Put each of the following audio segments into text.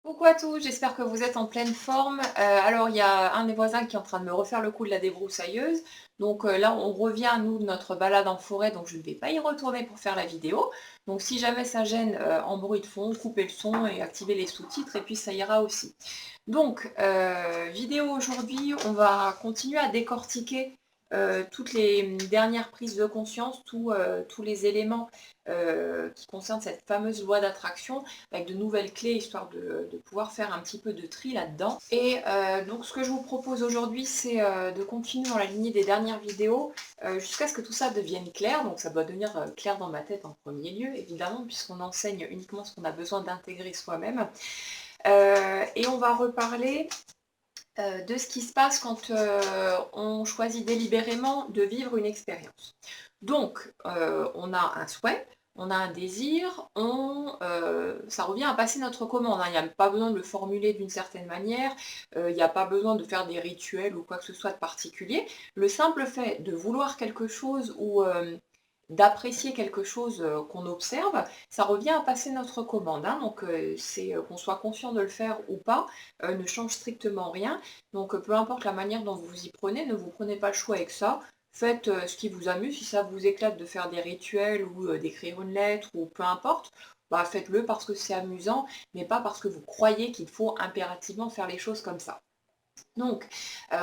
Coucou à tous, j'espère que vous êtes en pleine forme. Alors, il y a un des voisins qui est en train de me refaire le coup de la débroussailleuse. Donc là, on revient, nous, de notre balade en forêt, donc je ne vais pas y retourner pour faire la vidéo. Donc si jamais ça gêne en bruit de fond, coupez le son et activez les sous-titres, et puis ça ira aussi. Donc, vidéo aujourd'hui, on va continuer à décortiquer toutes les dernières prises de conscience, tous les éléments qui concernent cette fameuse loi d'attraction, avec de nouvelles clés, histoire de pouvoir faire un petit peu de tri là-dedans. Et donc ce que je vous propose aujourd'hui, c'est de continuer dans la lignée des dernières vidéos, jusqu'à ce que tout ça devienne clair. Donc ça doit devenir clair dans ma tête en premier lieu, évidemment, puisqu'on enseigne uniquement ce qu'on a besoin d'intégrer soi-même. Et on va reparler de ce qui se passe quand on choisit délibérément de vivre une expérience. Donc, on a un souhait, on a un désir, ça revient à passer notre commande, hein. Il n'y a pas besoin de le formuler d'une certaine manière, il n'y a pas besoin de faire des rituels ou quoi que ce soit de particulier. Le simple fait de vouloir quelque chose ou d'apprécier quelque chose qu'on observe, ça revient à passer notre commande, hein. Donc c'est qu'on soit conscient de le faire ou pas, ne change strictement rien. Donc peu importe la manière dont vous vous y prenez, ne vous prenez pas le choix avec ça. Faites ce qui vous amuse, si ça vous éclate de faire des rituels ou d'écrire une lettre ou peu importe, bah faites-le parce que c'est amusant, mais pas parce que vous croyez qu'il faut impérativement faire les choses comme ça. Donc,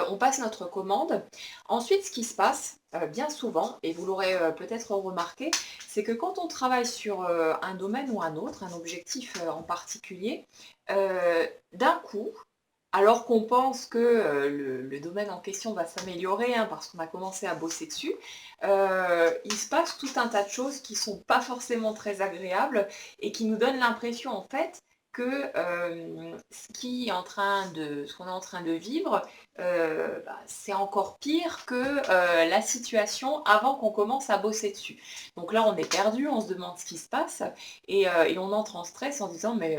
on passe notre commande. Ensuite, ce qui se passe bien souvent, et vous l'aurez peut-être remarqué, c'est que quand on travaille sur un domaine ou un autre, un objectif en particulier, d'un coup, alors qu'on pense que le domaine en question va s'améliorer, hein, parce qu'on a commencé à bosser dessus, il se passe tout un tas de choses qui ne sont pas forcément très agréables et qui nous donnent l'impression en fait que ce qu'on est en train de vivre, c'est encore pire que la situation avant qu'on commence à bosser dessus. Donc là, on est perdu, on se demande ce qui se passe et on entre en stress en disant mais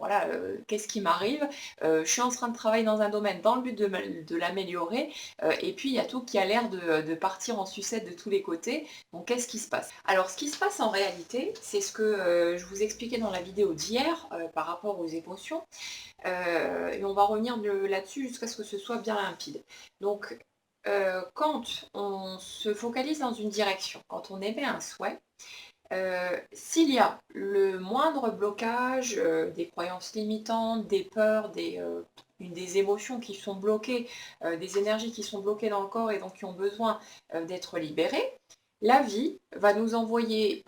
voilà, qu'est-ce qui m'arrive? Je suis en train de travailler dans un domaine dans le but de l'améliorer, et puis il y a tout qui a l'air de partir en sucette de tous les côtés. Donc qu'est-ce qui se passe? Alors ce qui se passe en réalité, c'est ce que je vous expliquais dans la vidéo d'hier par rapport aux émotions, et on va revenir là-dessus jusqu'à ce que ce soit bien limpide. Donc quand on se focalise dans une direction, quand on émet un souhait, s'il y a le moindre blocage, des croyances limitantes, des peurs, des émotions qui sont bloquées, des énergies qui sont bloquées dans le corps et donc qui ont besoin d'être libérées, la vie va nous envoyer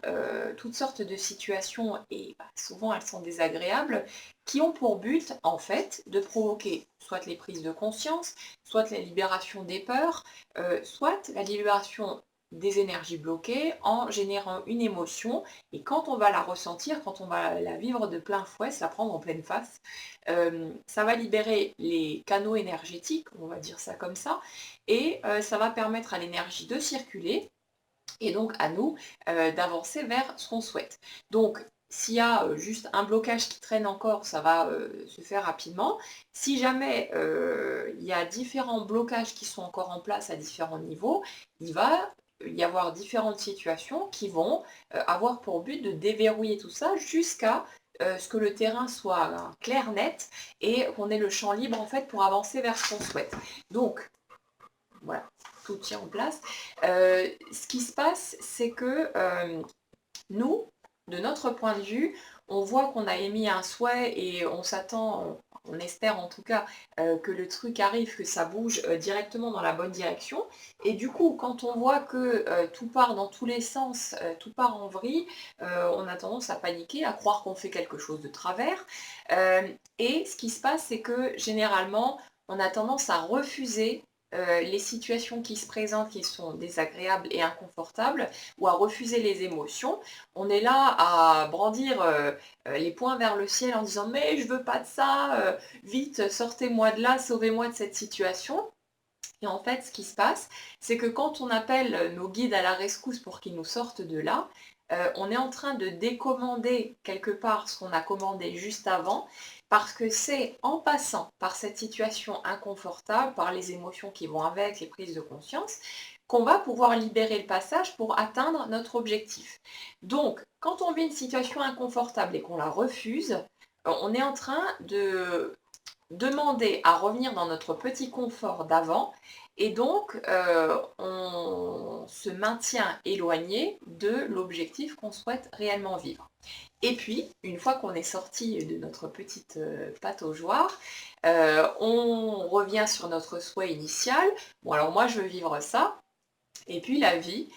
toutes sortes de situations, et souvent elles sont désagréables, qui ont pour but en fait de provoquer soit les prises de conscience, soit la libération des peurs, soit la libération des énergies bloquées en générant une émotion, et quand on va la ressentir, quand on va la vivre de plein fouet, se la prendre en pleine face, ça va libérer les canaux énergétiques, on va dire ça comme ça, et ça va permettre à l'énergie de circuler et donc à nous d'avancer vers ce qu'on souhaite. Donc s'il y a juste un blocage qui traîne encore, ça va se faire rapidement. Si jamais il y a différents blocages qui sont encore en place à différents niveaux, il va y avoir différentes situations qui vont avoir pour but de déverrouiller tout ça jusqu'à ce que le terrain soit clair, net, et qu'on ait le champ libre en fait pour avancer vers ce qu'on souhaite. Donc voilà, tout tient en place. Ce qui se passe, c'est que nous, de notre point de vue, on voit qu'on a émis un souhait et on s'attend, on espère en tout cas, que le truc arrive, que ça bouge directement dans la bonne direction. Et du coup, quand on voit que tout part dans tous les sens, tout part en vrille, on a tendance à paniquer, à croire qu'on fait quelque chose de travers. Et ce qui se passe, c'est que généralement, on a tendance à refuser les situations qui se présentent, qui sont désagréables et inconfortables, ou à refuser les émotions. On est là à brandir les poings vers le ciel en disant mais je veux pas de ça, vite sortez-moi de là, sauvez-moi de cette situation. Et en fait, ce qui se passe, c'est que quand on appelle nos guides à la rescousse pour qu'ils nous sortent de là, on est en train de décommander quelque part ce qu'on a commandé juste avant, parce que c'est en passant par cette situation inconfortable, par les émotions qui vont avec, les prises de conscience, qu'on va pouvoir libérer le passage pour atteindre notre objectif. Donc, quand on vit une situation inconfortable et qu'on la refuse, on est en train de demander à revenir dans notre petit confort d'avant et donc on se maintient éloigné de l'objectif qu'on souhaite réellement vivre. Et puis, une fois qu'on est sorti de notre petite pataugeoire, on revient sur notre souhait initial. Bon, alors moi, je veux vivre ça. Et puis la vie,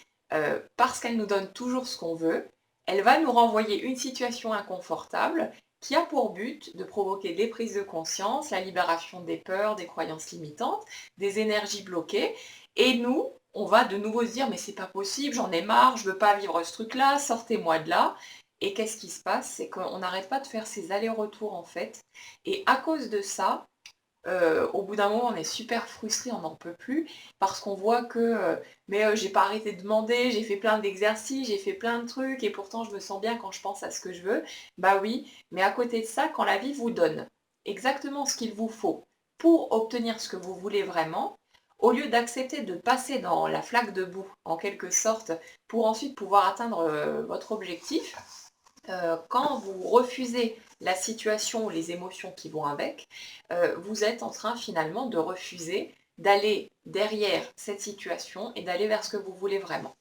parce qu'elle nous donne toujours ce qu'on veut, elle va nous renvoyer une situation inconfortable qui a pour but de provoquer des prises de conscience, la libération des peurs, des croyances limitantes, des énergies bloquées. Et nous, on va de nouveau se dire mais c'est pas possible, j'en ai marre, je veux pas vivre ce truc-là, sortez-moi de là. Et qu'est-ce qui se passe? C'est qu'on n'arrête pas de faire ces allers-retours en fait. Et à cause de ça, au bout d'un moment, on est super frustré, on n'en peut plus, parce qu'on voit que j'ai pas arrêté de demander, j'ai fait plein d'exercices, j'ai fait plein de trucs, et pourtant je me sens bien quand je pense à ce que je veux. Bah oui, mais à côté de ça, quand la vie vous donne exactement ce qu'il vous faut pour obtenir ce que vous voulez vraiment, au lieu d'accepter de passer dans la flaque de boue, en quelque sorte, pour ensuite pouvoir atteindre votre objectif, quand vous refusez la situation ou les émotions qui vont avec, vous êtes en train finalement de refuser d'aller derrière cette situation et d'aller vers ce que vous voulez vraiment.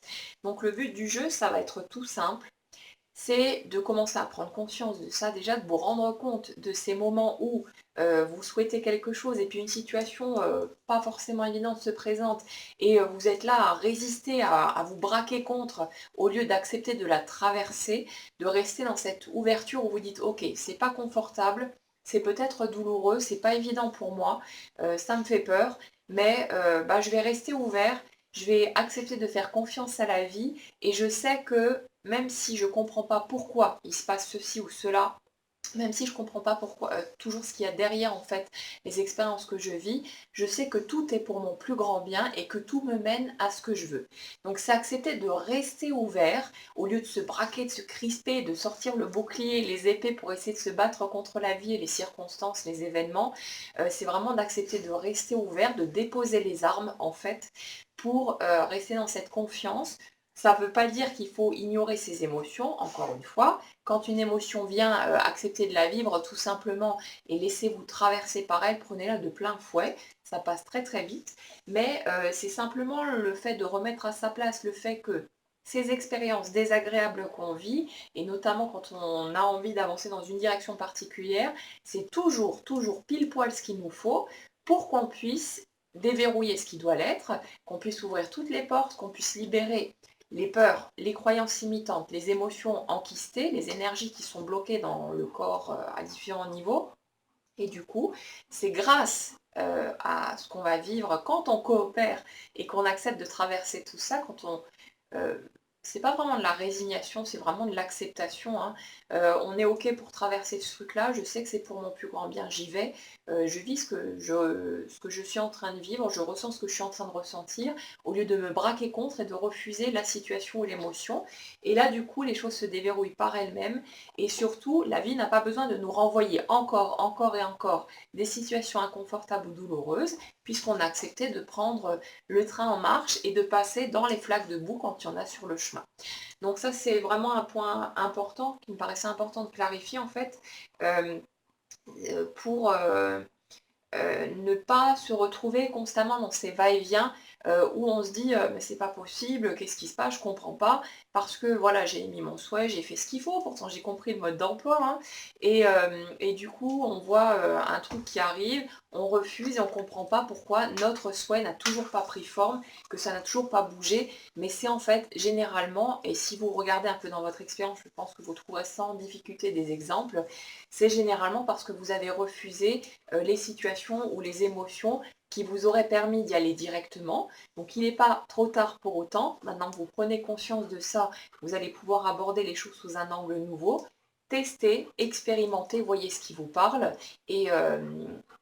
Donc le but du jeu, ça va être tout simple, c'est de commencer à prendre conscience de ça, déjà de vous rendre compte de ces moments où vous souhaitez quelque chose et puis une situation pas forcément évidente se présente et vous êtes là à résister, à vous braquer contre, au lieu d'accepter de la traverser, de rester dans cette ouverture où vous dites ok, c'est pas confortable, c'est peut-être douloureux, c'est pas évident pour moi, ça me fait peur, mais je vais rester ouvert, je vais accepter de faire confiance à la vie et je sais que même si je ne comprends pas pourquoi il se passe ceci ou cela, même si je ne comprends pas pourquoi, toujours ce qu'il y a derrière en fait, les expériences que je vis, je sais que tout est pour mon plus grand bien et que tout me mène à ce que je veux. Donc c'est accepter de rester ouvert, au lieu de se braquer, de se crisper, de sortir le bouclier, les épées pour essayer de se battre contre la vie et les circonstances, les événements. C'est vraiment d'accepter de rester ouvert, de déposer les armes en fait, pour rester dans cette confiance. Ça ne veut pas dire qu'il faut ignorer ses émotions, encore une fois. Quand une émotion vient, accepter de la vivre tout simplement et laissez-vous traverser par elle, prenez-la de plein fouet, ça passe très très vite. Mais c'est simplement le fait de remettre à sa place le fait que ces expériences désagréables qu'on vit, et notamment quand on a envie d'avancer dans une direction particulière, c'est toujours, toujours pile poil ce qu'il nous faut pour qu'on puisse déverrouiller ce qui doit l'être, qu'on puisse ouvrir toutes les portes, qu'on puisse libérer les peurs, les croyances limitantes, les émotions enquistées, les énergies qui sont bloquées dans le corps à différents niveaux. Et du coup, c'est grâce à ce qu'on va vivre quand on coopère et qu'on accepte de traverser tout ça, quand on euh, c'est pas vraiment de la résignation, c'est vraiment de l'acceptation, hein. On est ok pour traverser ce truc-là, je sais que c'est pour mon plus grand bien, j'y vais, je vis ce que je suis en train de vivre, je ressens ce que je suis en train de ressentir, au lieu de me braquer contre et de refuser la situation ou l'émotion. Et là, du coup, les choses se déverrouillent par elles-mêmes, et surtout, la vie n'a pas besoin de nous renvoyer encore, encore et encore des situations inconfortables ou douloureuses, puisqu'on a accepté de prendre le train en marche et de passer dans les flaques de boue quand il y en a sur le chemin. Donc ça, c'est vraiment un point important qui me paraissait important de clarifier en fait, euh, pour ne pas se retrouver constamment dans ces va-et-vient où on se dit mais c'est pas possible, qu'est-ce qui se passe, je comprends pas, parce que voilà, j'ai mis mon souhait, j'ai fait ce qu'il faut, pourtant j'ai compris le mode d'emploi, hein, et du coup on voit un truc qui arrive, on refuse et on comprend pas pourquoi notre souhait n'a toujours pas pris forme, que ça n'a toujours pas bougé, mais c'est en fait généralement, et si vous regardez un peu dans votre expérience, je pense que vous trouverez sans difficulté des exemples, c'est généralement parce que vous avez refusé les situations ou les émotions qui vous auraient permis d'y aller directement. Donc il n'est pas trop tard pour autant. Maintenant que vous prenez conscience de ça, vous allez pouvoir aborder les choses sous un angle nouveau. Testez, expérimentez, voyez ce qui vous parle et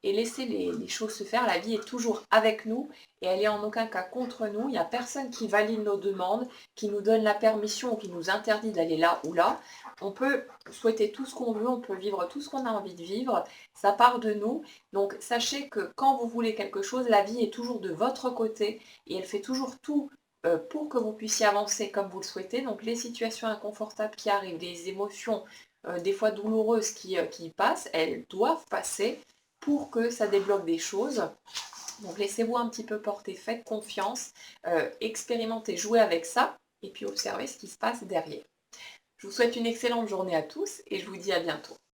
laissez les choses se faire. La vie est toujours avec nous et elle est en aucun cas contre nous. Il n'y a personne qui valide nos demandes, qui nous donne la permission ou qui nous interdit d'aller là ou là. On peut souhaiter tout ce qu'on veut, on peut vivre tout ce qu'on a envie de vivre, ça part de nous. Donc sachez que quand vous voulez quelque chose, la vie est toujours de votre côté et elle fait toujours tout pour que vous puissiez avancer comme vous le souhaitez. Donc les situations inconfortables qui arrivent, les émotions des fois douloureuses qui passent, elles doivent passer pour que ça débloque des choses. Donc laissez-vous un petit peu porter, faites confiance, expérimentez, jouez avec ça, et puis observez ce qui se passe derrière. Je vous souhaite une excellente journée à tous et je vous dis à bientôt.